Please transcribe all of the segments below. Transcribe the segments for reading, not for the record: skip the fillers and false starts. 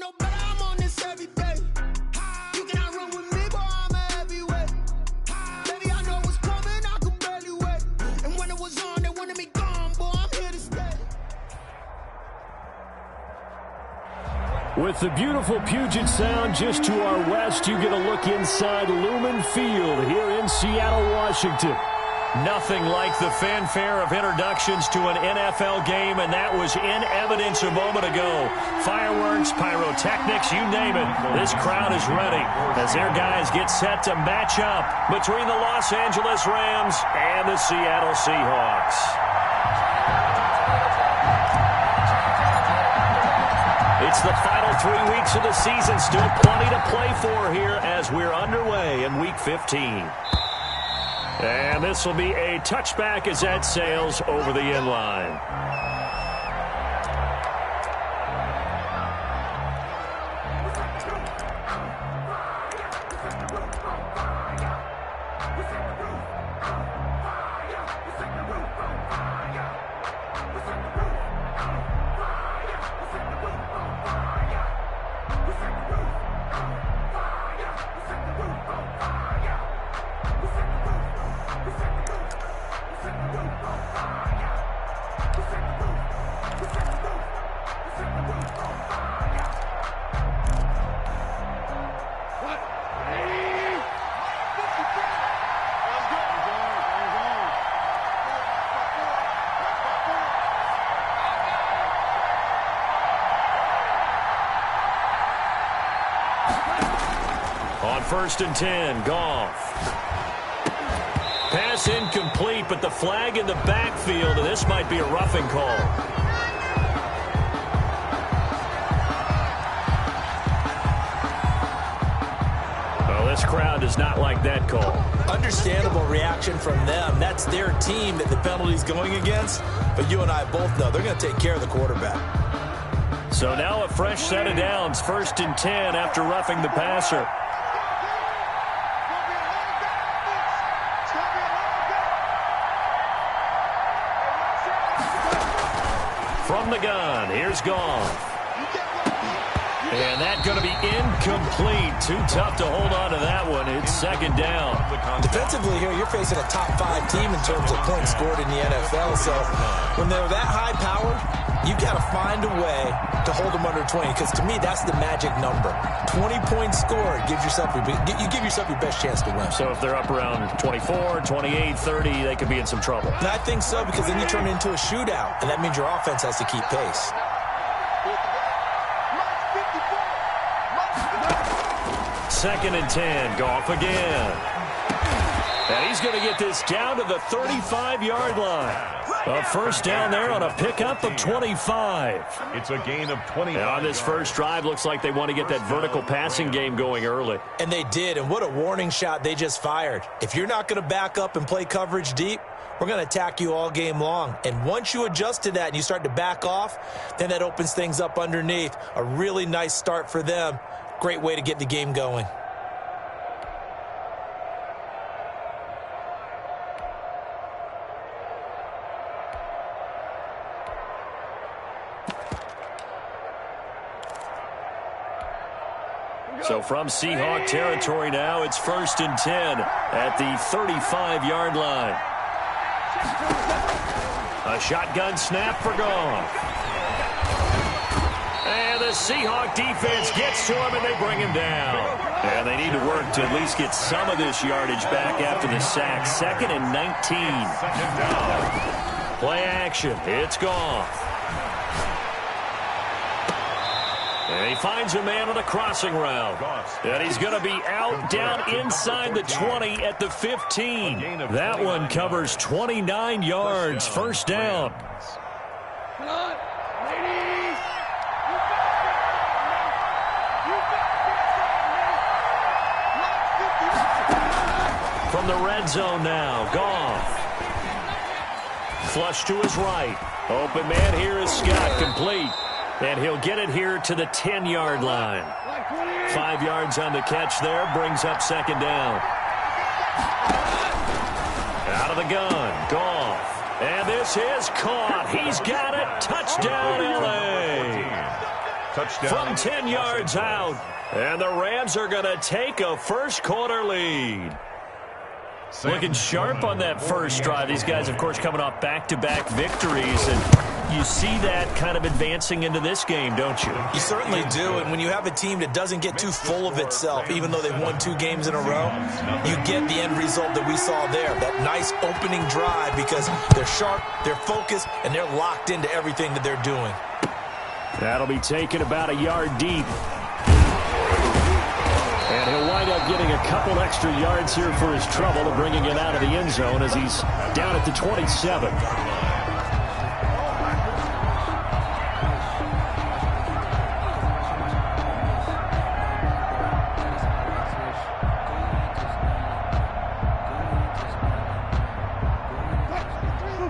know better, I'm on this every day. You cannot run with me, boy, I'm a heavyweight. Baby, I know what's coming, I could barely wait. And when it was on, they wanted me gone, boy, I'm here to stay. With the beautiful Puget Sound just to our west, you get a look inside Lumen Field here in Seattle, Washington. Nothing like the fanfare of introductions to an NFL game, and that was in evidence a moment ago. Fireworks, pyrotechnics, you name it. This crowd is ready as their guys get set to match up between the Los Angeles Rams and the Seattle Seahawks. It's the final 3 weeks of the season. Still plenty to play for here as we're underway in Week 15. And this will be a touchback as that sails over the end line. On 1st and 10, Goff. Pass incomplete, but the flag in the backfield, and this might be a roughing call. Well, this crowd does not like that call. Understandable reaction from them. That's their team that the penalty's going against, but you and I both know they're going to take care of the quarterback. So now a fresh set of downs, 1st and 10 after roughing the passer. From the gun, here's Goff. And that's going to be incomplete. Too tough to hold on to that one. It's 2nd down. Defensively here, you're facing a top 5 team in terms of points scored in the NFL. So when they're that high powered, you got to find a way to hold them under 20. Because to me, that's the magic number. 20 points scored gives yourself you give yourself your best chance to win. So if they're up around 24, 28, 30, they could be in some trouble. And I think so, because then you turn it into a shootout, and that means your offense has to keep pace. 2nd and 10, Goff again. And he's going to get this down to the 35-yard line. A 1st down there on a pickup of 25. It's a gain of 20. And on this first drive, looks like they want to get that vertical passing game going early. And they did, and what a warning shot they just fired. If you're not going to back up and play coverage deep, we're going to attack you all game long. And once you adjust to that and you start to back off, then that opens things up underneath. A really nice start for them. Great way to get the game going. So from Seahawk territory now, it's 1st and 10 at the 35-yard line. A shotgun snap for Goff. And the Seahawk defense gets to him, and they bring him down. And they need to work to at least get some of this yardage back after the sack. 2nd and 19. Play action. It's Goff. And he finds a man on a crossing route. And he's going to be out down inside the 20 at the 15. That one covers 29 yards. 1st down. From the red zone now, Goff. Flush to his right. Open man here is Scott, complete. And he'll get it here to the 10-yard line. 5 yards on the catch there, brings up 2nd down. Out of the gun, Goff. And this is caught. He's got it. Touchdown, L.A. from 10 yards out. And the Rams are going to take a first-quarter lead. Looking sharp on that first drive. These guys, of course, coming off back-to-back victories, and you see that kind of advancing into this game, don't you? You certainly do, and when you have a team that doesn't get too full of itself, even though they've won 2 games in a row, you get the end result that we saw there, that nice opening drive, because they're sharp, they're focused, and they're locked into everything that they're doing. That'll be taken about a yard deep. And he'll wind up getting a couple extra yards here for his trouble of bringing it out of the end zone as he's down at the 27.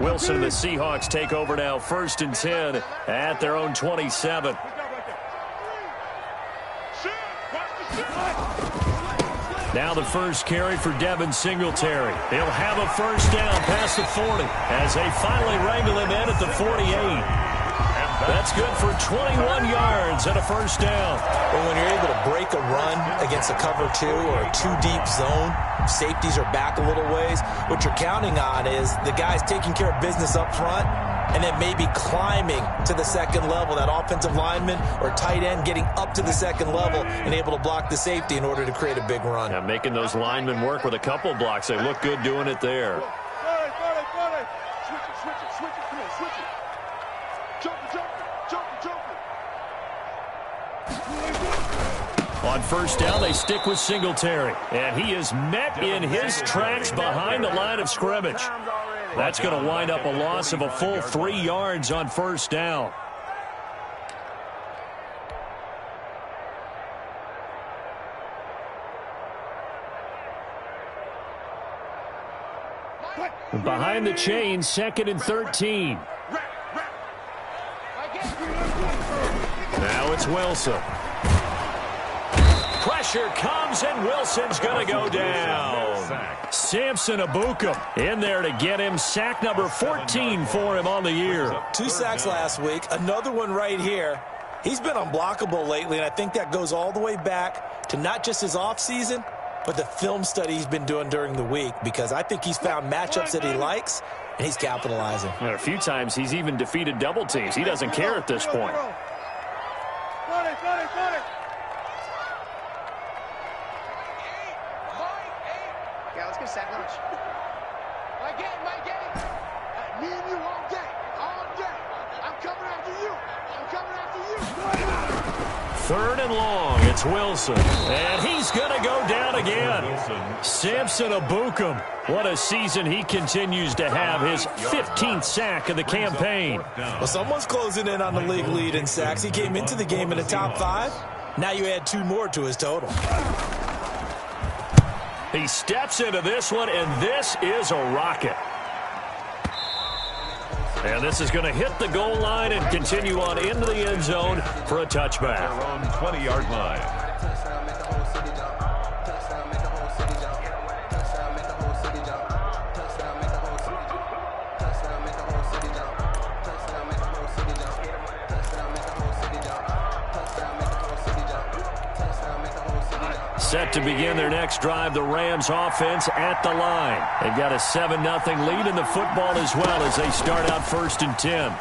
Wilson and the Seahawks take over now, 1st and 10 at their own 27. Now the first carry for Devin Singletary. He'll have a first down past the 40 as they finally wrangle him in at the 48. That's good for 21 yards and a first down. Well, when you're able to break a run against a cover 2 or a 2-deep zone, safeties are back a little ways. What you're counting on is the guys taking care of business up front and then maybe climbing to the second level, that offensive lineman or tight end getting up to the second level and able to block the safety in order to create a big run. Yeah, making those linemen work with a couple blocks. They look good doing it there. On first down, they stick with Singletary. And he is met in his tracks behind the line of scrimmage. That's going to wind up a loss of a full 3 yards on first down. Behind the chains, 2nd and 13. Now it's Wilson. Pressure comes, and Wilson's going to go down. Samson Abukum in there to get him sack number 14 for him on the year. 2 sacks last week, another one right here. He's been unblockable lately, and I think that goes all the way back to not just his offseason, but the film study he's been doing during the week, because I think he's found matchups that he likes, and he's capitalizing. And a few times he's even defeated double teams. He doesn't care at this point. Yeah, let's go sack lunch. My game. Me and you all day. I'm coming after you. 3rd and long. It's Wilson. And he's going to go down again. Samson Abukum. What a season he continues to have. His 15th sack of the campaign. Well, someone's closing in on the league lead in sacks. He came into the game in the top 5. Now you add 2 more to his total. He steps into this one, and this is a rocket. And this is going to hit the goal line and continue on into the end zone for a touchback. Their own 20-yard line. Set to begin their next drive, the Rams offense at the line. They've got a 7-0 lead in the football as well as they start out 1st and 10.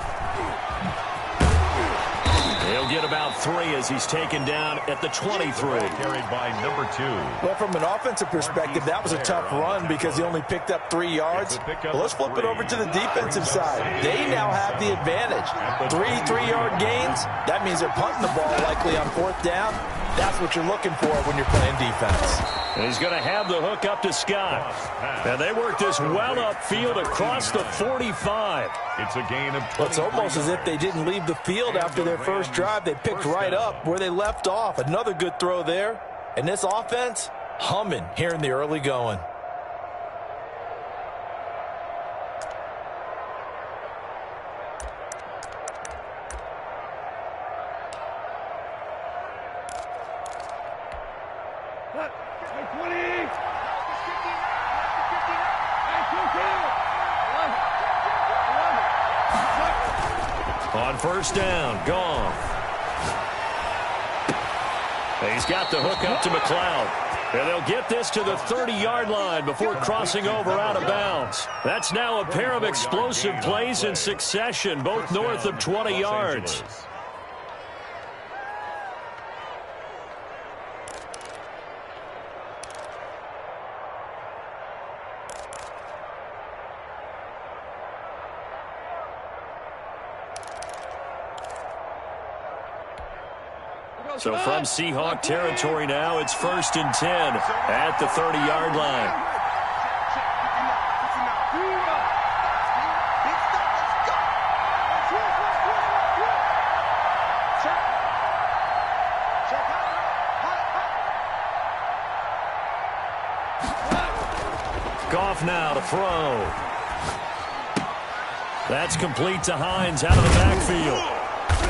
He'll get about 3 as he's taken down at the 23. Carried by number 2. Well, from an offensive perspective, that was a tough run because he only picked up 3 yards. Well, let's flip it over to the defensive side. They now have the advantage. 3 3-yard gains. That means they're punting the ball likely on 4th down. That's what you're looking for when you're playing defense. And he's going to have the hook up to Scott. And they work this well upfield across the 45. It's a gain of 20. Well, it's almost as if they didn't leave the field after their first drive. They picked right up where they left off. Another good throw there. And this offense, humming here in the early going. On first down, Goff. He's got the hook up to McLeod. And they'll get this to the 30-yard line before crossing over out of bounds. That's now a pair of explosive plays in succession, both north of 20 yards. So from Seahawk territory now, it's 1st and 10 at the 30-yard line. Goff now to throw. That's complete to Hines out of the backfield.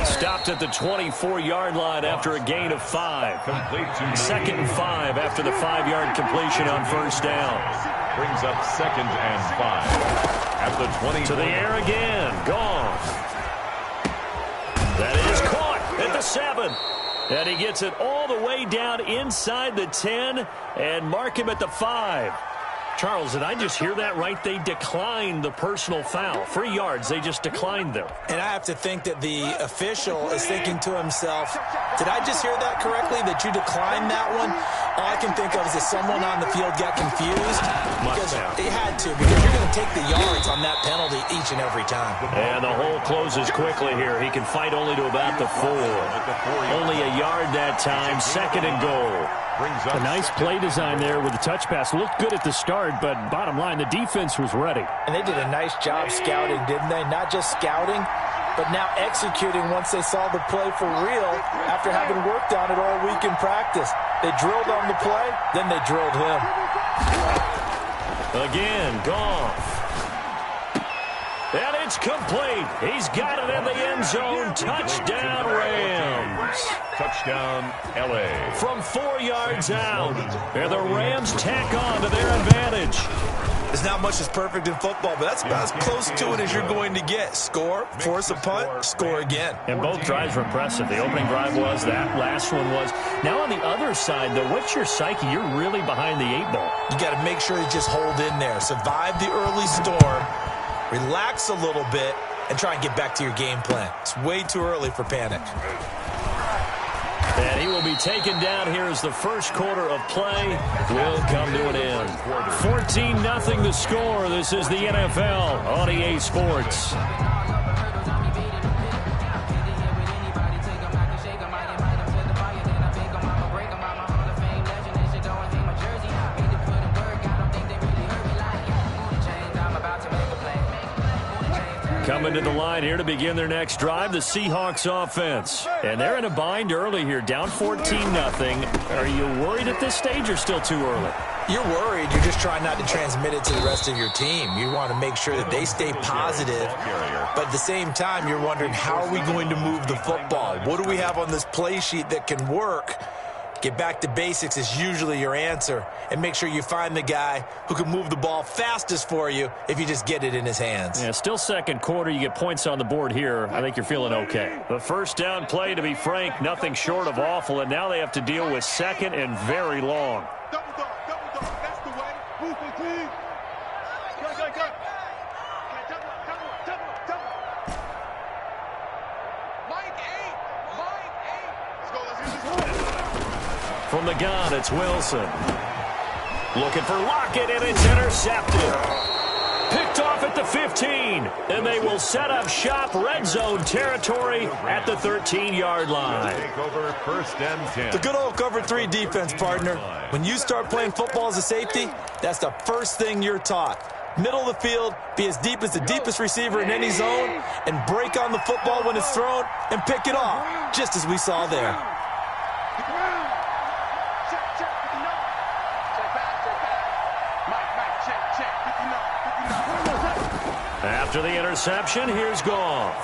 Stopped at the 24-yard line after a gain of 5. 2nd and 5 after the 5-yard completion on 1st down. Brings up 2nd and 5 at the 20. To the air again. Gone. That is caught at the 7. And he gets it all the way down inside the 10 and mark him at the 5. Charles, did I just hear that right? They declined the personal foul. 3 yards, they just declined them. And I have to think that the official is thinking to himself, did I just hear that correctly, that you declined that one? All I can think of is that someone on the field got confused. Because they had to, because you're going to take the yards on that penalty each and every time. And the hole closes quickly here. He can fight only to about the 4. Only a yard that time, 2nd and goal. A nice play design there with the touch pass. Looked good at the start, but bottom line, the defense was ready. And they did a nice job scouting, didn't they? Not just scouting, but now executing once they saw the play for real after having worked on it all week in practice. They drilled on the play, then they drilled him. Again, Goff. And it's complete. He's got it in the end zone. Touchdown, Rams. Touchdown, L.A. From 4 yards out. And the Rams tack on to their advantage. There's not much that's perfect in football, but that's about as close to it as you're going to get. Score, force a punt, score again. And both drives were impressive. The opening drive was, that last one was. Now on the other side, though, what's your psyche? You're really behind the 8 ball. You got to make sure you just hold in there. Survive the early storm. Relax a little bit and try and get back to your game plan. It's way too early for panic. And he will be taken down here as the first quarter of play will come to an end. 14-0 the score. This is the NFL on EA Sports. Coming to the line here to begin their next drive, the Seahawks offense. And they're in a bind early here, down 14-0. Are you worried at this stage or still too early? You're worried. You're just trying not to transmit it to the rest of your team. You want to make sure that they stay positive. But at the same time, you're wondering, how are we going to move the football? What do we have on this play sheet that can work? Get back to basics is usually your answer. And make sure you find the guy who can move the ball fastest for you if you just get it in his hands. Yeah, still second quarter. You get points on the board here. I think you're feeling okay. The first down play, to be frank, nothing short of awful. And now they have to deal with 2nd and very long. Double dog, that's the way. Move the team. Go. Double. Mike 8. Let's go. From the gun, it's Wilson. Looking for Lockett, and it's intercepted. Picked off at the 15, and they will set up shop red zone territory at the 13-yard line. Take over 1st and 10. The good old cover 3 defense, partner. When you start playing football as a safety, that's the first thing you're taught. Middle of the field, be as deep as the deepest receiver in any zone, and break on the football when it's thrown and pick it off, just as we saw there. After the interception, here's Goff.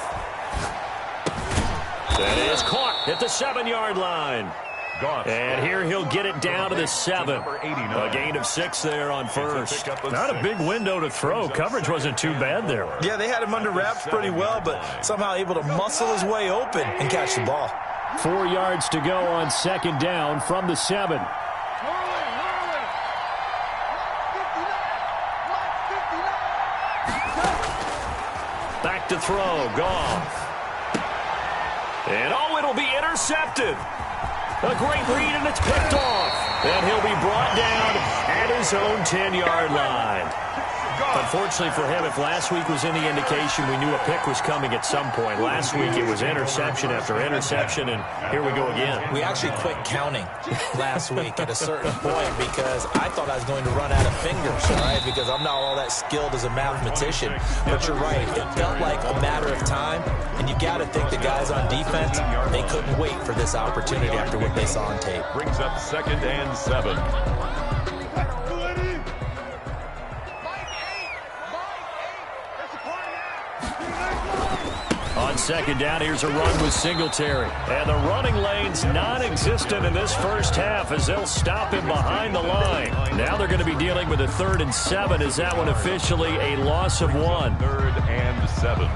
That is caught at the 7-yard line. And here he'll get it down to the 7. A gain of 6 there on first. Not a big window to throw. Coverage wasn't too bad there. Yeah, they had him under wraps pretty well, but somehow able to muscle his way open and catch the ball. 4 yards to go on second down from the 7. Back to throw. Goff. And, it'll be intercepted. A great read, and it's picked off. And he'll be brought down at his own 10-yard line. Unfortunately for him, if last week was any indication, we knew a pick was coming at some point. Last week it was interception after interception, and here we go again. We actually quit counting last week at a certain point because I thought I was going to run out of fingers, right? Because I'm not all that skilled as a mathematician. But you're right. It felt like a matter of time, and you got to think the guys on defense, they couldn't wait for this opportunity after what they saw on tape. Brings up 2nd and 7. On second down, here's a run with Singletary. And the running lane's non-existent in this first half as they'll stop him behind the line. Now they're going to be dealing with a 3rd and 7. Is that one officially a loss of 1? 3rd and 7.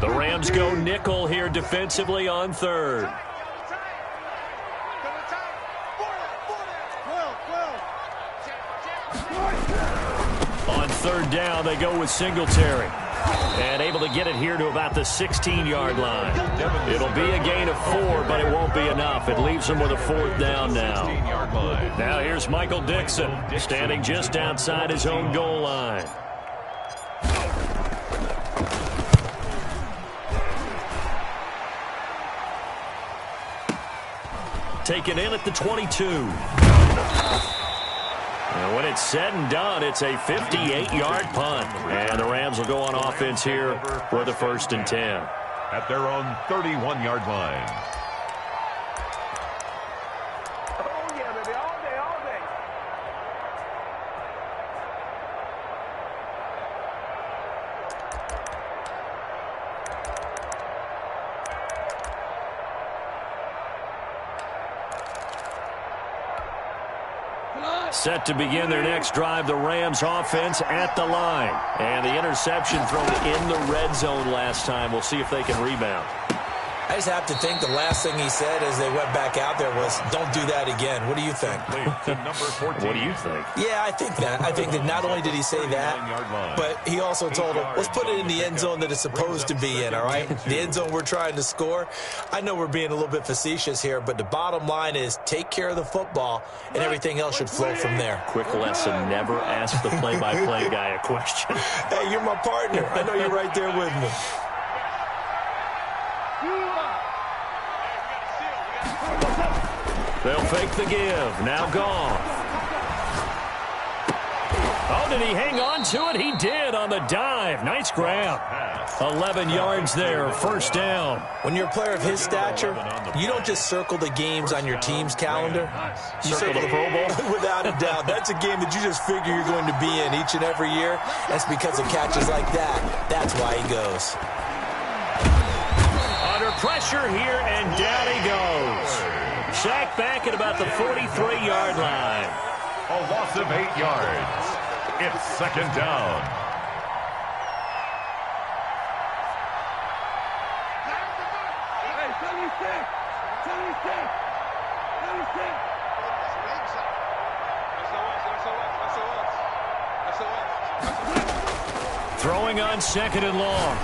The Rams go nickel here defensively on 3rd. On 3rd down, they go with Singletary. And able to get it here to about the 16-yard line. It'll be a gain of 4, but it won't be enough. It leaves them with a 4th down now. Now here's Michael Dixon, standing just outside his own goal line. Taken in at the 22. And when it's said and done, it's a 58-yard punt. And the Rams will go on offense here for the 1st and 10. At their own 31-yard line. Oh, yeah, baby, all day, all day. Set to begin their next drive, the Rams offense at the line. And the interception thrown in the red zone last time. We'll see if they can rebound. I just have to think the last thing he said as they went back out there was, don't do that again. What do you think? What do you think? Yeah, I think that. I think that not only did he say that, but he also told him, let's put it in the end zone that it's supposed to be in, all right? The end zone we're trying to score. I know we're being a little bit facetious here, but the bottom line is take care of the football, and everything else should flow from there. Quick lesson, never ask the play-by-play guy a question. Hey, you're my partner. I know you're right there with me. They'll fake the give. Now Goff. Oh, did he hang on to it? He did on the dive. Nice grab. 11 yards there. 1st down. When you're a player of his stature, you don't just circle the games on your team's calendar. You circle the Pro Bowl? Without a doubt. That's a game that you just figure you're going to be in each and every year. That's because of catches like that. That's why he goes. Under pressure here, and down he goes. Sacked back at about the 43-yard line. A loss of 8 yards. It's 2nd down. Hey, 76! 76! Throwing on 2nd and long.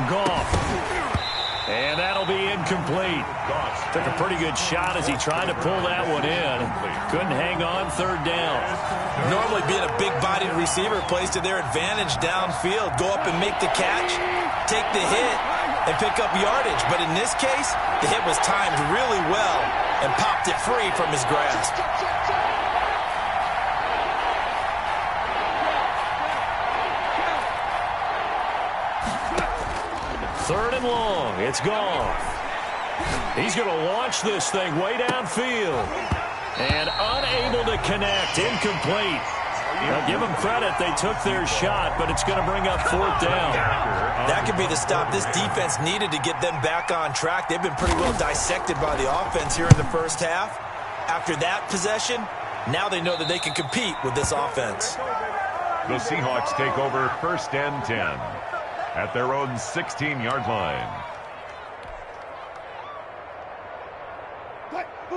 Goff. And that'll be incomplete. Took a pretty good shot as he tried to pull that one in. Couldn't hang on 3rd down. Normally being a big-bodied receiver plays to their advantage downfield. Go up and make the catch, take the hit, and pick up yardage. But in this case, the hit was timed really well and popped it free from his grasp. Third and long. It's Goff. He's going to launch this thing way downfield. And unable to connect. Incomplete. Now, give them credit. They took their shot, but it's going to bring up 4th down. That could be the stop this defense needed to get them back on track. They've been pretty well dissected by the offense here in the first half. After that possession, now they know that they can compete with this offense. The Seahawks take over 1st and 10 at their own 16-yard line.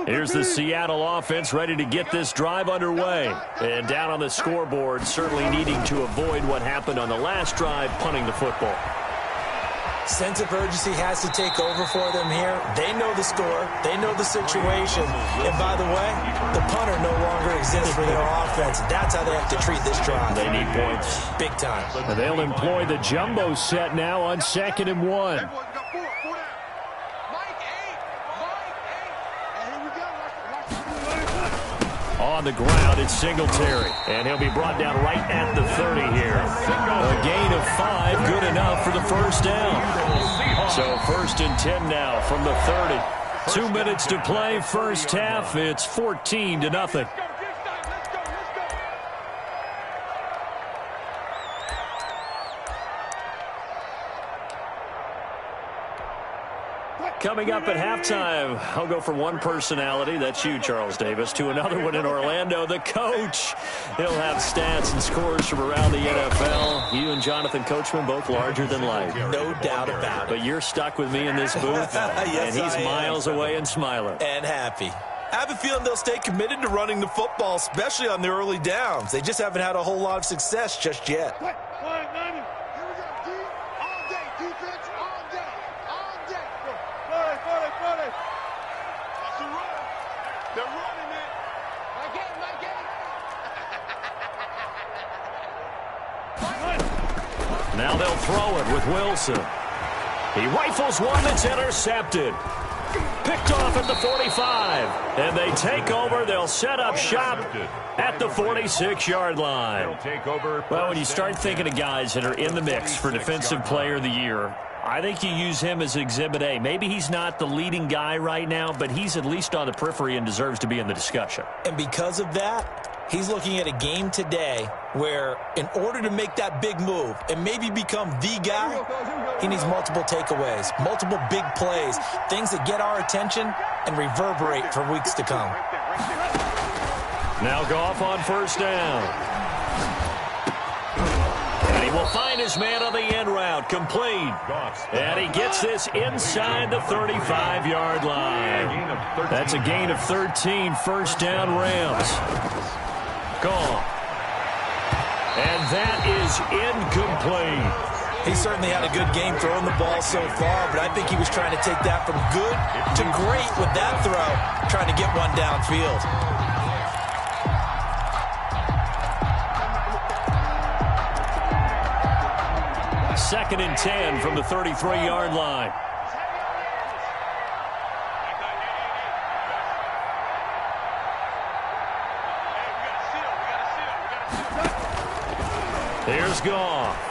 Here's the Seattle offense ready to get this drive underway. And down on the scoreboard, certainly needing to avoid what happened on the last drive, punting the football. Sense of urgency has to take over for them here. They know the score. They know the situation. And by the way, the punter no longer exists for their offense. That's how they have to treat this drive. They need points. Big time. And they'll employ the jumbo set now on 2nd and 1. On the ground, it's Singletary. And he'll be brought down right at the 30 here. A gain of 5, good enough for the first down. So 1st and 10 now from the 30. 2 minutes to play, first half. It's 14-0. Coming up at halftime, I'll go from one personality, that's you, Charles Davis, to another one in Orlando, the coach. He'll have stats and scores from around the NFL. You and Jonathan Coachman, both larger than life. No doubt about it. But you're stuck with me in this booth, yes, and he's miles away and smiling. And happy. I have a feeling they'll stay committed to running the football, especially on the early downs. They just haven't had a whole lot of success just yet. Now they'll throw it with Wilson. He rifles one that's intercepted. Picked off at the 45. And they take over. They'll set up shop at the 46-yard line. Well, when you start thinking of guys that are in the mix for Defensive Player of the Year, I think you use him as Exhibit A. Maybe he's not the leading guy right now, but he's at least on the periphery and deserves to be in the discussion. And because of that, he's looking at a game today where in order to make that big move and maybe become the guy, he needs multiple takeaways, multiple big plays, things that get our attention and reverberate for weeks to come. Now Goff on first down. And he will find his man on the end route, complete. And he gets this inside the 35-yard line. That's a gain of 13, first down Rams. Gone. And that is incomplete. He certainly had a good game throwing the ball so far, but I think he was trying to take that from good to great with that throw, trying to get one downfield. Second and 10 from the 33-yard line. Here's Goff.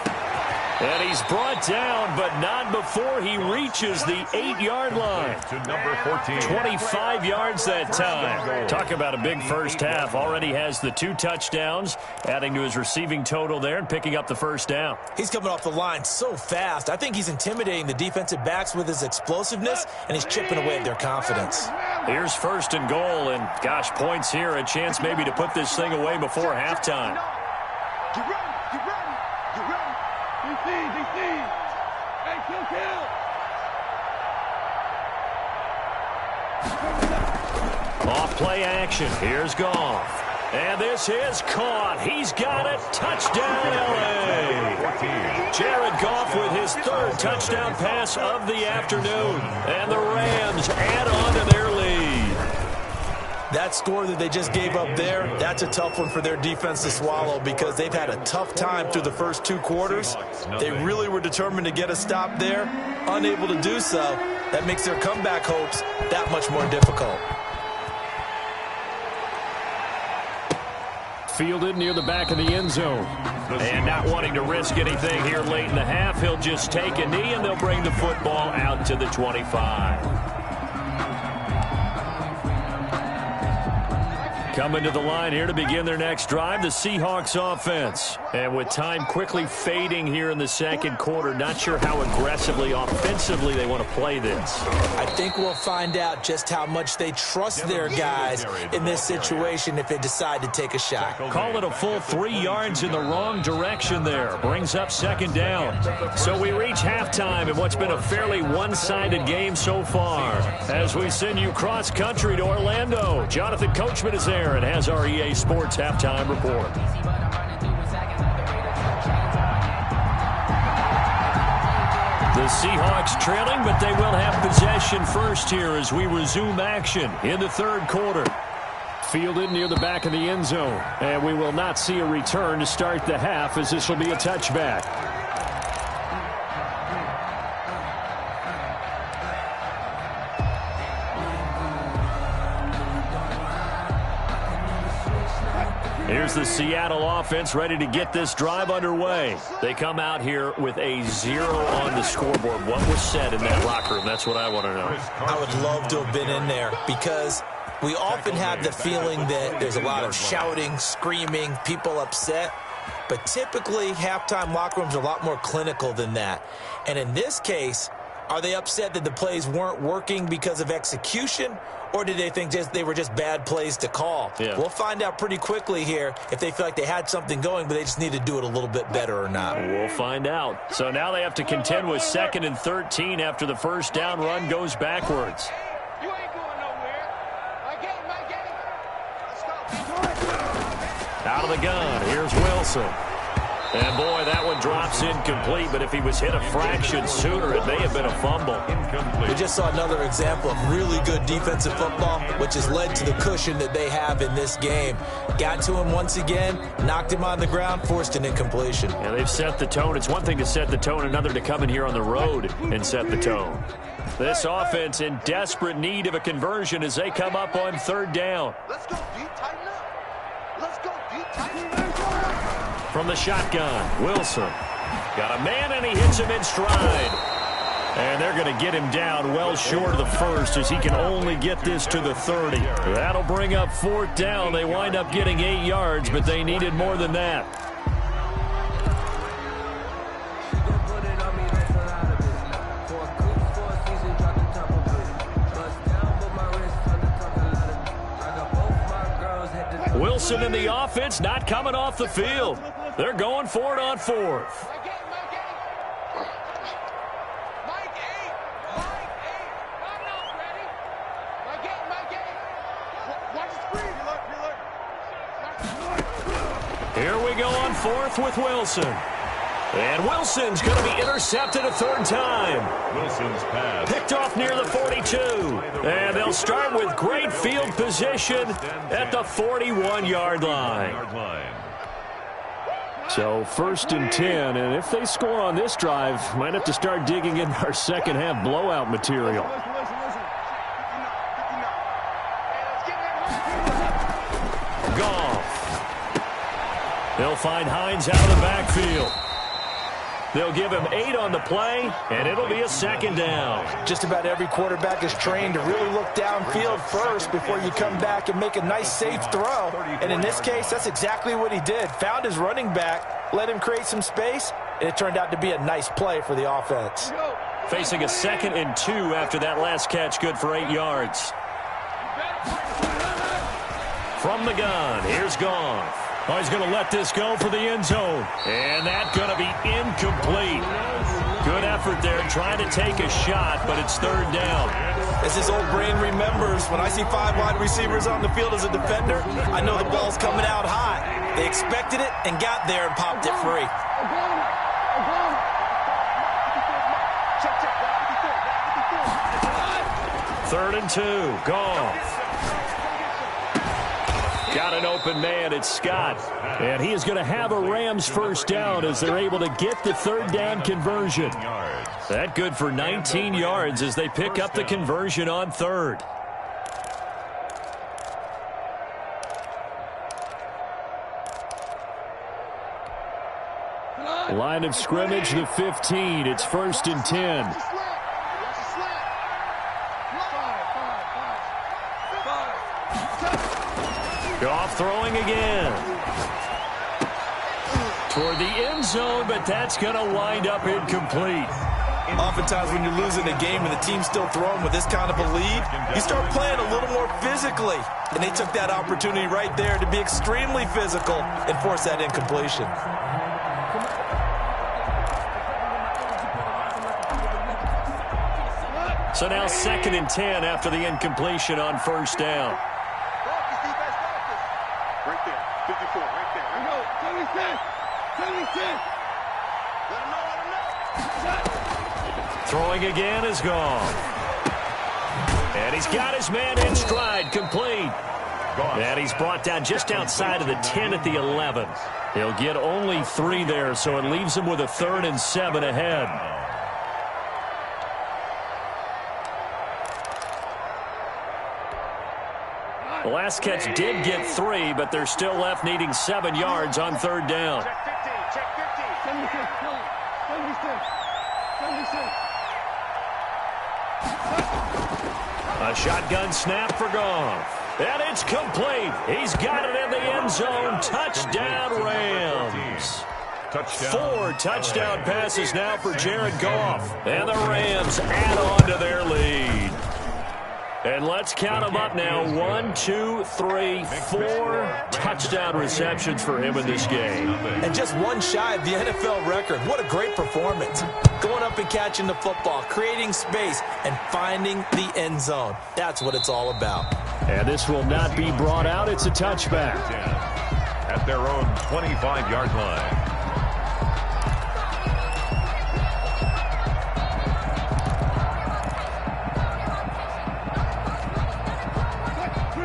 And he's brought down, but not before he reaches the 8-yard line. To number 14. 25 yards that time. Talk about a big first half. Already has the 2 touchdowns, adding to his receiving total there and picking up the first down. He's coming off the line so fast. I think he's intimidating the defensive backs with his explosiveness, and he's chipping away at their confidence. Here's first and goal, and gosh, points here. A chance maybe to put this thing away before halftime. Get ready, get ready, get ready. DC. Hey, kill. Off play action. Here's Goff. And this is caught. He's got it. Touchdown, L.A. Jared Goff with his 3rd touchdown pass of the afternoon. And the Rams add on to their lead. That score that they just gave up there, that's a tough one for their defense to swallow because they've had a tough time through the first 2 quarters. They really were determined to get a stop there, unable to do so. That makes their comeback hopes that much more difficult. Fielded near the back of the end zone. And not wanting to risk anything here late in the half, he'll just take a knee and they'll bring the football out to the 25. Coming to the line here to begin their next drive, the Seahawks offense. And with time quickly fading here in the second quarter, not sure how aggressively, offensively they want to play this. I think we'll find out just how much they trust their guys in this situation if they decide to take a shot. Call it a full 3 yards in the wrong direction there. Brings up second down. So we reach halftime in what's been a fairly one-sided game so far. As we send you cross-country to Orlando, Jonathan Coachman is there and has our EA Sports halftime report. The Seahawks trailing, but they will have possession first here as we resume action in the third quarter. Fielded near the back of the end zone, and we will not see a return to start the half as this will be a touchback. Here's the Seattle offense ready to get this drive underway. They come out here with a 0 on the scoreboard. What was said in that locker room? That's what I want to know. I would love to have been in there because we often have the feeling that there's a lot of shouting, screaming, people upset. But typically, halftime locker rooms are a lot more clinical than that. And in this case, are they upset that the plays weren't working because of execution? Or did they think they were just bad plays to call? Yeah. We'll find out pretty quickly here if they feel like they had something going, but they just need to do it a little bit better or not. We'll find out. So now they have to contend with 2nd and 13 after the first down run goes backwards. You ain't going nowhere. My game. Let's go. Out of the gun, here's Wilson. And, boy, that one drops incomplete, but if he was hit a fraction sooner, it may have been a fumble. We just saw another example of really good defensive football, which has led to the cushion that they have in this game. Got to him once again, knocked him on the ground, forced an incompletion. Yeah, they've set the tone. It's one thing to set the tone, another to come in here on the road and set the tone. This offense in desperate need of a conversion as they come up on 3rd down. Let's go, D. Tighten up. Let's go, D. Tighten up. From the shotgun, Wilson. Got a man, and he hits him in stride. And they're going to get him down well short of the first as he can only get this to the 30. That'll bring up 4th down. They wind up getting 8 yards, but they needed more than that. Wilson and the offense not coming off the field. They're going for it on 4th. My game. I'm not ready. My game. Watch the screen. Here we go on 4th with Wilson. And Wilson's going to be intercepted a 3rd time. Wilson's pass. Picked off near the 42. And they'll start with great field position at the 41-yard line. So 1st and 10, and if they score on this drive, might have to start digging in our second half blowout material. Goff. They'll find Hines out of the backfield. They'll give him 8 on the play, and it'll be a 2nd down. Just about every quarterback is trained to really look downfield first before you come back and make a nice, safe throw. And in this case, that's exactly what he did. Found his running back, let him create some space, and it turned out to be a nice play for the offense. Facing a 2nd and 2 after that last catch, good for 8 yards. From the gun, here's Goff. Oh, he's going to let this go for the end zone. And that's going to be incomplete. Good effort there, trying to take a shot, but it's 3rd down. As his old brain remembers, when I see 5 wide receivers on the field as a defender, I know the ball's coming out high. They expected it and got there and popped it free. 3rd and 2, Goff. Got an open man, it's Scott. And he is going to have a Rams 1st down as they're able to get the 3rd down conversion. That good for 19 yards as they pick up the conversion on 3rd. Line of scrimmage, the 15. It's 1st and 10. Goff throwing again. Toward the end zone, but that's going to wind up incomplete. Oftentimes when you're losing a game and the team's still throwing with this kind of a lead, you start playing a little more physically. And they took that opportunity right there to be extremely physical and force that incompletion. So now 2nd and 10 after the incompletion on first down. Right there, 54, right there. I know, 76. Let him know. Throwing again is gone. And he's got his man in stride, complete. And he's brought down just outside of the 10 at the 11. He'll get only 3 there, so it leaves him with a 3rd and 7 ahead. The last catch did get 3, but they're still left needing 7 yards on 3rd down. Check 15, check 15. 76, 76. A shotgun snap for Goff. And it's complete. He's got it in the end zone. Touchdown, Rams. 4 touchdown passes now for Jared Goff. And the Rams add on to their lead. And let's count them up now. 1, 2, 3, 4 touchdown receptions for him in this game. And just 1 shy of the NFL record. What a great performance. Going up and catching the football, creating space, and finding the end zone. That's what it's all about. And this will not be brought out. It's a touchback. At their own 25-yard line.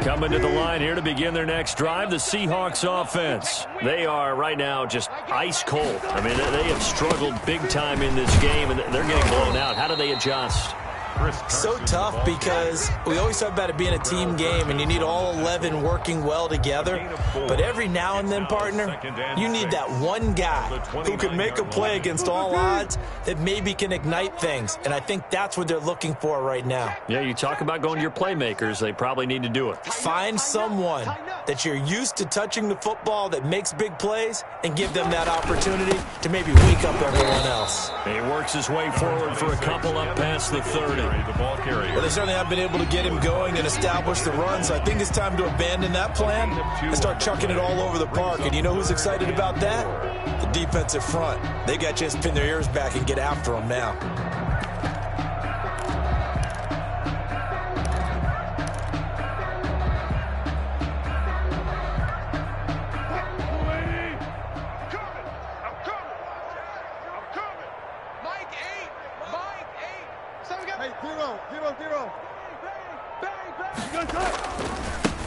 Coming to the line here to begin their next drive, the Seahawks offense. They are right now just ice cold. I mean, they have struggled big time in this game, and they're getting blown out. How do they adjust? So tough because we always talk about it being a team game and you need all 11 working well together. But every now and then, partner, you need that one guy who can make a play against all odds that maybe can ignite things. And I think that's what they're looking for right now. Yeah, you talk about going to your playmakers. They probably need to do it. Find someone that you're used to touching the football that makes big plays and give them that opportunity to maybe wake up everyone else. He works his way forward for a couple up past the 30. Well, they certainly have been able to get him going and establish the run, so I think it's time to abandon that plan and start chucking it all over the park. And you know who's excited about that? The defensive front. They got a chance to pin their ears back and get after him now.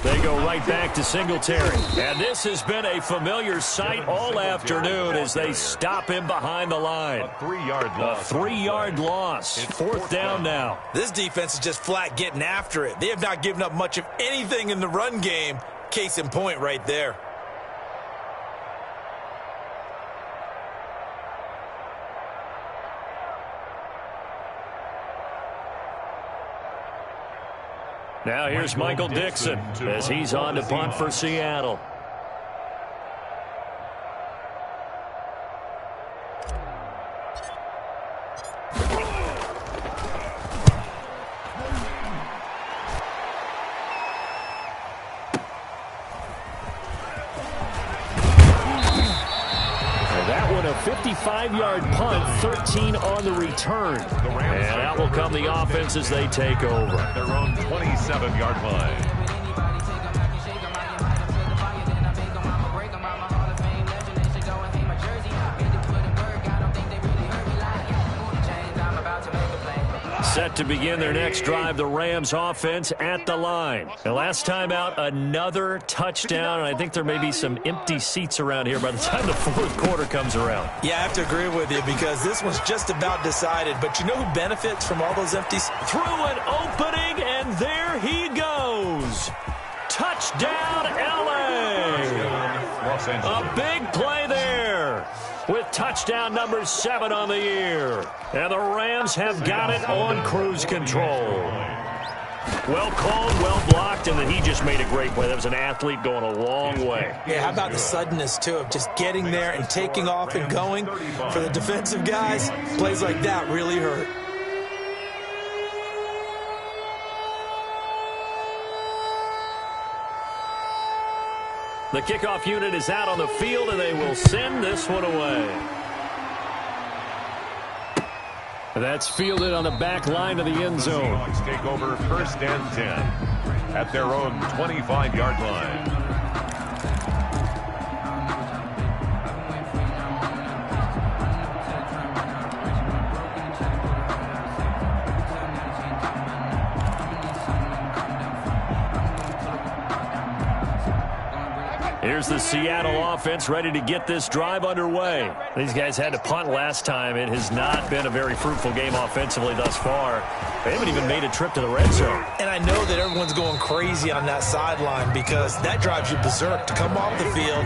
They go right back to Singletary. And this has been a familiar sight all afternoon as they stop him behind the line. A 3-yard loss. A 3-yard loss. 4th down now. This defense is just flat getting after it. They have not given up much of anything in the run game. Case in point right there. Now here's Michael Dixon as he's on to punt for Seattle. That one a 55-yard punt, 13 on the return. And out will come the offense as they take over. Their own 27-yard line. Set to begin their next drive, the Rams offense at the line. And last time out, another touchdown, and I think there may be some empty seats around here by the time the 4th quarter comes around. Yeah, I have to agree with you because this one's just about decided. But you know who benefits from all those empties? Through an opening, and there he goes. Touchdown, L.A. A big play there with touchdown number 7 on the year. And the Rams have got it on cruise control. Well called, well blocked, and then he just made a great play. That was an athlete going a long way. Yeah, how about the suddenness, too, of just getting there and taking off and going? For the defensive guys, plays like that really hurt. The kickoff unit is out on the field, and they will send this one away. That's fielded on the back line of the end zone. Seahawks take over 1st and 10 at their own 25-yard line. Here's the Seattle offense ready to get this drive underway. These guys had to punt last time. It has not been a very fruitful game offensively thus far. They haven't even made a trip to the red zone. And I know that everyone's going crazy on that sideline because that drives you berserk to come off the field,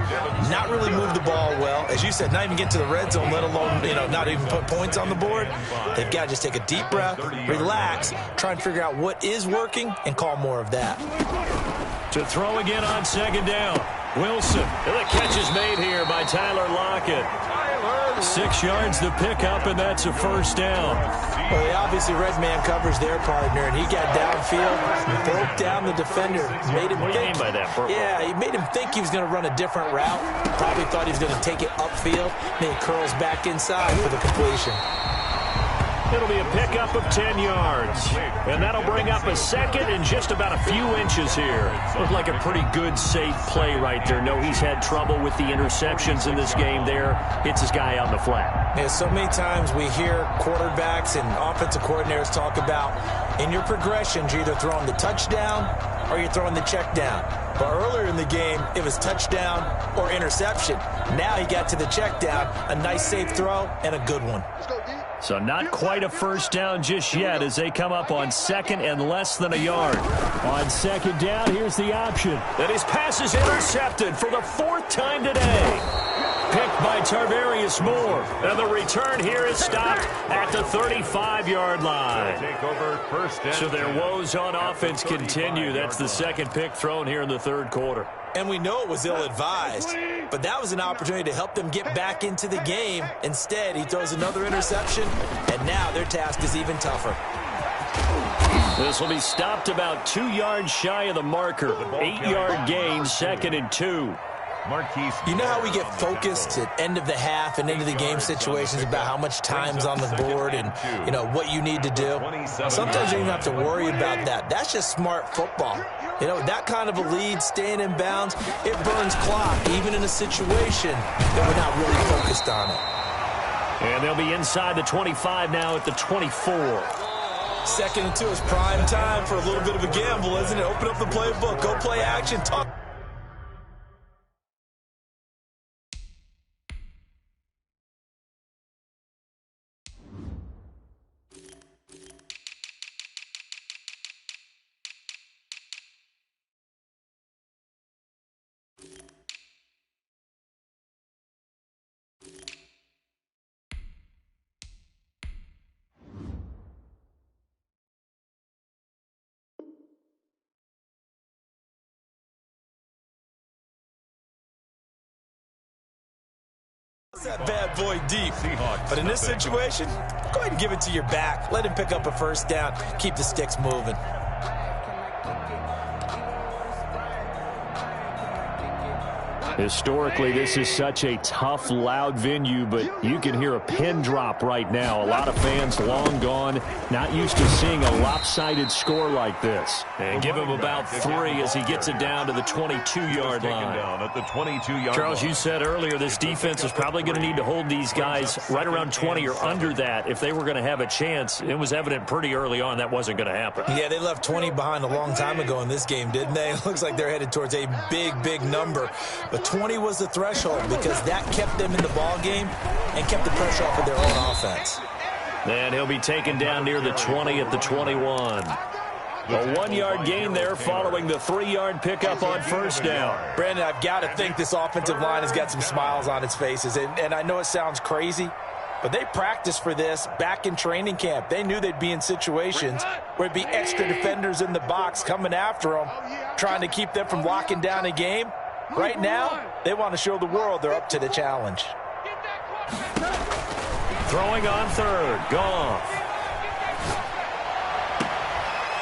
not really move the ball well. As you said, not even get to the red zone, let alone, not even put points on the board. They've got to just take a deep breath, relax, try and figure out what is working and call more of that. To throw again on 2nd down. Wilson. And the catch is made here by Tyler Lockett. 6 yards to pick up, and that's a 1st down. Well, they obviously red man covers their partner, and he got downfield, broke down the defender, made him think. By that, yeah, he made him think he was going to run a different route. Probably thought he was going to take it upfield. Then he curls back inside for the completion. It'll be a pickup of 10 yards. And that'll bring up a 2nd and just about a few inches here. Looked like a pretty good, safe play right there. No, he's had trouble with the interceptions in this game there. Hits his guy out in the flat. Yeah, so many times we hear quarterbacks and offensive coordinators talk about in your progressions, you're either throwing the touchdown or you're throwing the check down. But earlier in the game, it was touchdown or interception. Now he got to the check down, a nice safe throw, and a good one. So not quite a 1st down just yet as they come up on 2nd and less than a yard. On 2nd down, here's the option. And his pass is intercepted for the 4th time today. Picked by Tarvarius Moore. And the return here is stopped at the 35-yard line. Take over 1st and so their woes on offense continue. That's the 2nd pick thrown here in the 3rd quarter. And we know it was ill-advised, but that was an opportunity to help them get back into the game. Instead, he throws another interception, and now their task is even tougher. This will be stopped about 2 yards shy of the marker. 8-yard gain, 2nd and 2. You know how we get focused at end of the half and into the game situations about how much time's on the board and, what you need to do? Sometimes you don't even have to worry about that. That's just smart football. That kind of a lead, staying in bounds, it burns clock, even in a situation that we're not really focused on it. And they'll be inside the 25 now at the 24. 2nd and 2 is prime time for a little bit of a gamble, isn't it? Open up the playbook, go play action, talk. That bad boy deep. But in this situation, go ahead and give it to your back. Let him pick up a 1st down. Keep the sticks moving. Historically, this is such a tough, loud venue, but you can hear a pin drop right now. A lot of fans long gone, not used to seeing a lopsided score like this. And give him about 3 as he gets it down to the 22-yard line. Down at the 22-yard Charles, line. you said earlier this defense is probably going to need to hold these guys right around 20 or under that if they were going to have a chance. It was evident pretty early on that wasn't going to happen. Yeah, they left 20 behind a long time ago in this game, didn't they? It looks like they're headed towards a big, big number. But 20 was the threshold because that kept them in the ball game and kept the pressure off of their own offense. And he'll be taken down near the 20 at the 21. A 1-yard gain there following the 3-yard pickup on 1st down. Brandon, I've got to think this offensive line has got some smiles on its faces. And I know it sounds crazy, But they practiced for this back in training camp. They knew they'd be in situations where it'd be extra defenders in the box coming after them, trying to keep them from locking down a game. Right now, they want to show the world they're up to the challenge. Throwing on third. Goff.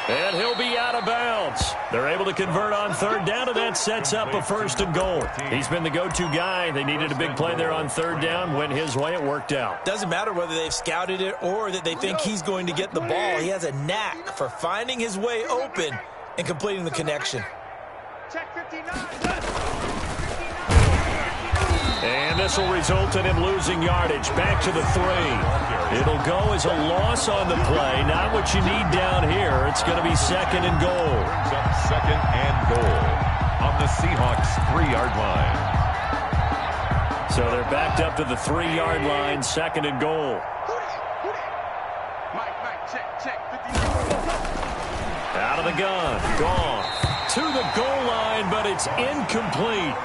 And he'll be out of bounds. They're able to convert on third down, and that sets up a first and goal. He's been the go-to guy. They needed a big play there on third down. Went his way. It worked out. Doesn't matter whether they've scouted it or that they think he's going to get the ball. He has a knack for finding his way open and completing the connection. Check 59. And this will result in him losing yardage. Back to the 3. It'll go as a loss on the play. Not what you need down here. It's going to be second and goal. Second and goal on the Seahawks 3-yard line. So they're backed up to the 3-yard line, second and goal. Mike, check 59. Out of the gun. Gone. To the goal line, but it's incomplete.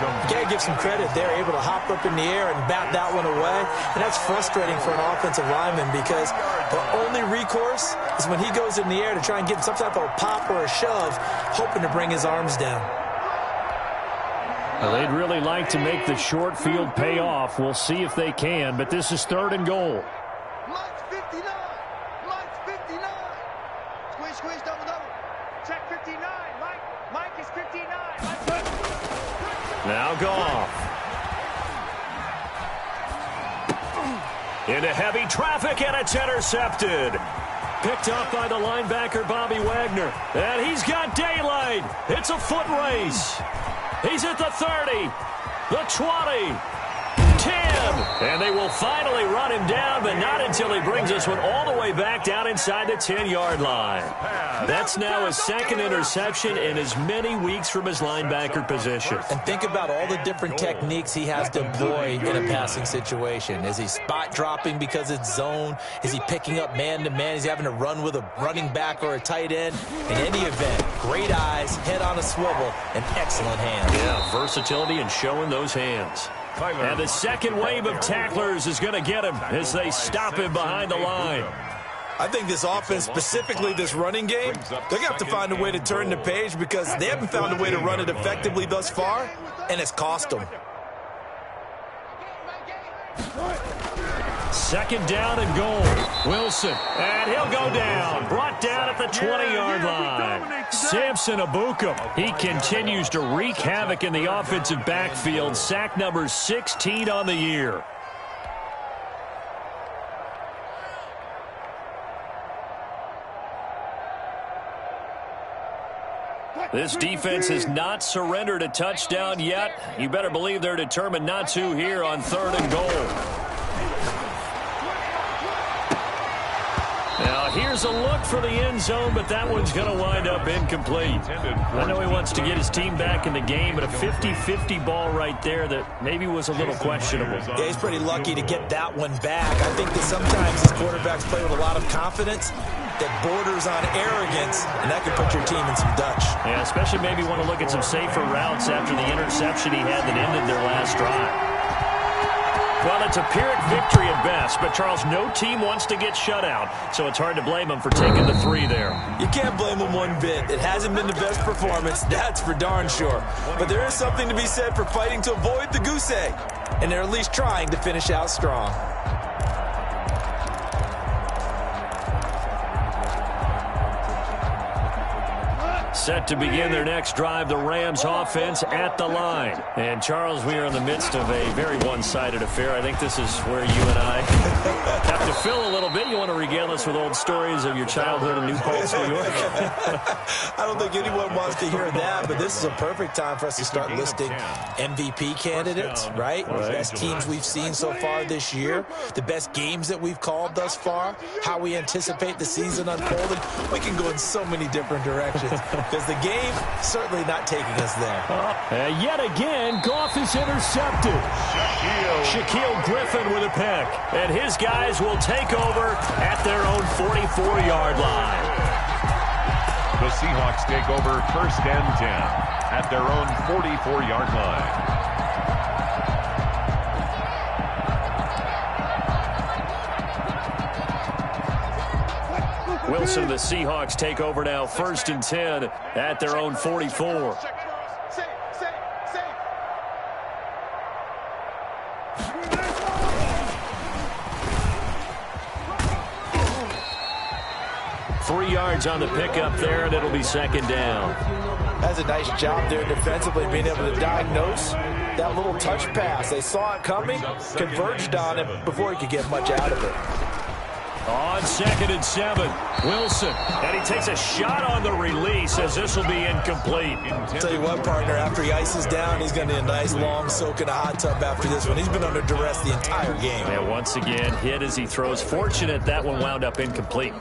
Got to give some credit. They're able to hop up in the air and bat that one away. And that's frustrating for an offensive lineman because the only recourse is when he goes in the air to try and get some type of a pop or a shove, hoping to bring his arms down. Well, they'd really like to make the short field pay off. We'll see if they can, but this is third and goal. Mike's 59. Mike's 59. Squish, double. Check 59. Mike is 59. Now Goff. Into heavy traffic, and it's intercepted. Picked up by the linebacker, Bobby Wagner. And he's got daylight. It's a foot race. He's at the 30, the 20, 10. And they will finally run him down, but not until he brings this one all the way back down inside the 10-yard line. That's now his second interception in as many weeks from his linebacker position. And think about all the different techniques he has to employ in a passing situation. Is he spot dropping because it's zone? Is he picking up man-to-man? Is he having to run with a running back or a tight end? In any event, great eyes, head on a swivel, and excellent hands. Yeah, versatility and showing those hands. And the second wave of tacklers is going to get him as they stop him behind the line. I think this offense, specifically this running game, they're going to have to find a way to turn the page because they haven't found a way to run it effectively thus far, and it's cost them. Second down and goal. Wilson, and he'll go down. Brought down at the 20-yard line. Samson Abukum. He continues to wreak havoc in the offensive backfield. Sack number 16 on the year. This defense has not surrendered a touchdown yet. You better believe they're determined not to here on third and goal. Now, here's a look for the end zone, but that one's going to wind up incomplete. I know he wants to get his team back in the game, but a 50-50 ball right there that maybe was a little questionable. Yeah, he's pretty lucky to get that one back. I think that sometimes his quarterbacks play with a lot of confidence that borders on arrogance, and that can put your team in some Dutch. Yeah, especially maybe want to look at some safer routes after the interception he had that ended their last drive. Well, it's a Pyrrhic victory at best, but, Charles, no team wants to get shut out, so it's hard to blame them for taking the 3 there. You can't blame them one bit. It hasn't been the best performance, that's for darn sure. But there is something to be said for fighting to avoid the goose egg, and they're at least trying to finish out strong. Set to begin their next drive, the Rams offense at the line. And, Charles, we are in the midst of a very one-sided affair. I think this is where you and I have to fill a little bit. You want to regale us with old stories of your childhood in New Paltz, New York? I don't think anyone wants to hear that, but this is a perfect time for us to start listing MVP candidates, right? The best teams we've seen so far this year, the best games that we've called thus far, how we anticipate the season unfolding. We can go in so many different directions. Because the game certainly not taking us there. Yet again, Goff is intercepted. Shaquille Griffin with a pick. And his guys will take over at their own 44-yard line. The Seahawks take over first and 10 at their own 44-yard line. Wilson and the Seahawks take over now, 1st and 10 at their own 44. Safe. 3 yards on the pickup there, and it'll be 2nd down. That's a nice job there defensively, being able to diagnose that little touch pass. They saw it coming, converged on it before he could get much out of it. On 2nd and 7, Wilson, and he takes a shot on the release as this will be incomplete. Tell you what, partner, after he ices down, he's going to need a nice long soak in a hot tub after this one. He's been under duress the entire game. And once again, hit as he throws. Fortunate that one wound up incomplete.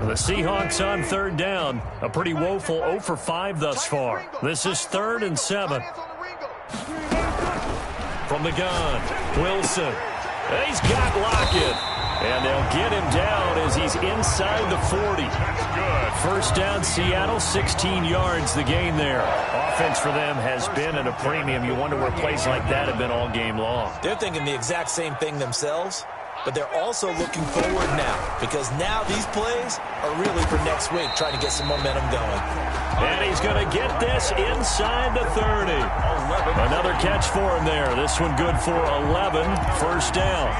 The Seahawks on 3rd down. A pretty woeful 0 for 5 thus far. This is 3rd and 7. From the gun, Wilson. He's got Lockett. And they'll get him down as he's inside the 40. First down, Seattle, 16 yards the gain there. Offense for them has been at a premium. You wonder where plays like that have been all game long. They're thinking the exact same thing themselves, but they're also looking forward now, because now these plays are really for next week, trying to get some momentum going. And he's going to get this inside the 30. Another catch for him there. This one good for 11. First down.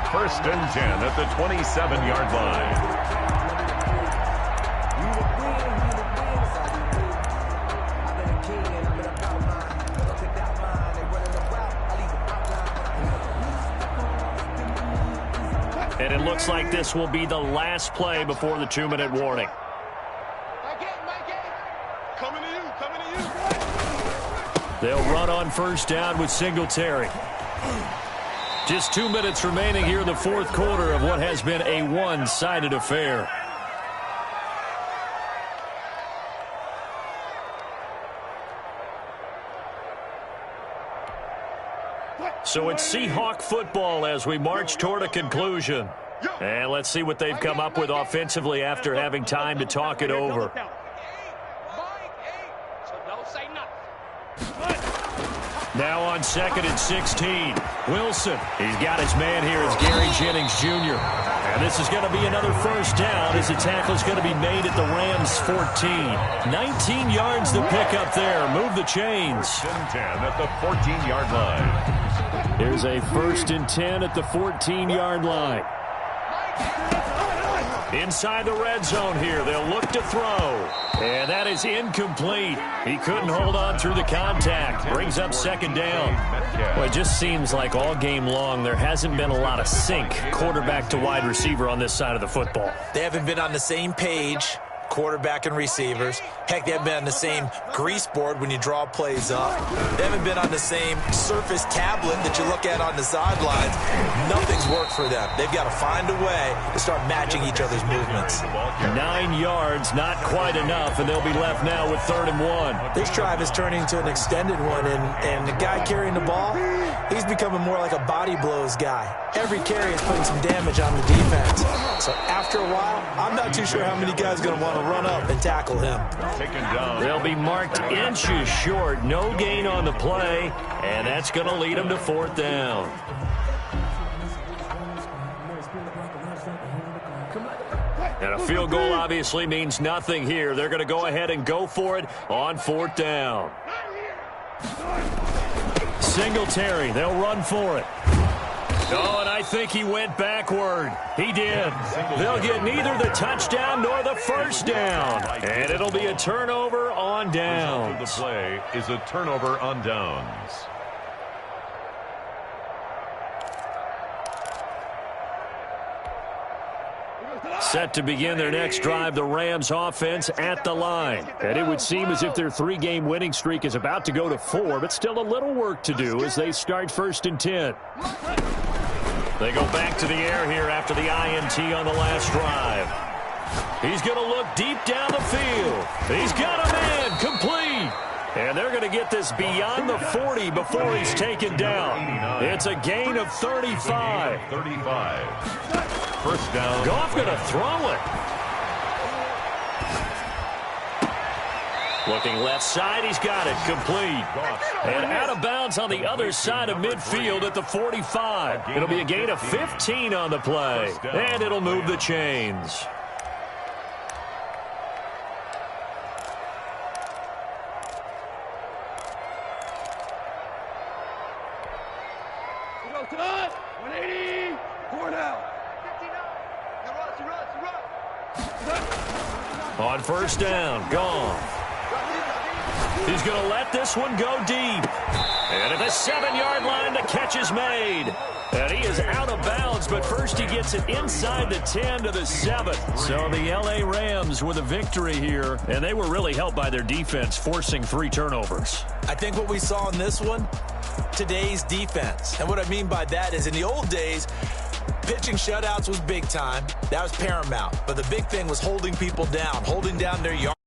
1st and 10 at the 27-yard line. And it looks like this will be the last play before the 2-minute warning. Coming to you. They'll run on 1st down with Singletary. Just 2 minutes remaining here in the 4th quarter of what has been a one-sided affair. So it's Seahawk football as we march toward a conclusion. And let's see what they've come up with offensively after having time to talk it over. Now on 2nd and 16, Wilson. He's got his man here. It's Gary Jennings Jr. And this is going to be another first down as the tackle is going to be made at the Rams' 14. 19 yards to pick up there. Move the chains. 1st and 10 at the 14-yard line. Here's a 1st and 10 at the 14-yard line. Inside the red zone here. They'll look to throw. And that is incomplete. He couldn't hold on through the contact. Brings up 2nd down. Well, it just seems like all game long there hasn't been a lot of sync quarterback to wide receiver on this side of the football. They haven't been on the same page, quarterback and receivers. Heck, they haven't been on the same grease board when you draw plays up. They haven't been on the same surface tablet that you look at on the sidelines. Nothing's worked for them. They've got to find a way to start matching each other's movements. 9 yards, not quite enough, and they'll be left now with 3rd and 1. This drive is turning into an extended one, and the guy carrying the ball, he's becoming more like a body blows guy. Every carry is putting some damage on the defense. So after a while, I'm not too sure how many guys are going to want to run up and tackle him. They'll be marked inches short. No gain on the play, and that's going to lead them to 4th down. And a field goal obviously means nothing here. They're going to go ahead and go for it on 4th down. Singletary, they'll run for it. Oh, and I think he went backward. He did. They'll get neither the touchdown nor the first down. And it'll be a turnover on downs. The play is a turnover on downs. Set to begin their next drive, the Rams offense at the line. And it would seem as if their 3-game winning streak is about to go to 4, but still a little work to do as they start 1st and 10. They go back to the air here after the INT on the last drive. He's going to look deep down the field. He's got a man, complete. And they're going to get this beyond the 40 before he's taken down. It's a gain of 35. 1st down. Goff going to throw it. Looking left side, he's got it, complete. And out of bounds on the other side of midfield at the 45. It'll be a gain of 15 on the play, and it'll move the chains. Cut! 180! Four now. 59. On first down, gone. He's going to let this one go deep. And at the 7-yard line, the catch is made. And he is out of bounds, but first he gets it inside the 10 to the 7. So the L.A. Rams with a victory here, and they were really helped by their defense, forcing 3 turnovers. I think what we saw in this one, today's defense. And what I mean by that is in the old days, pitching shutouts was big time. That was paramount. But the big thing was holding people down, holding down their yard.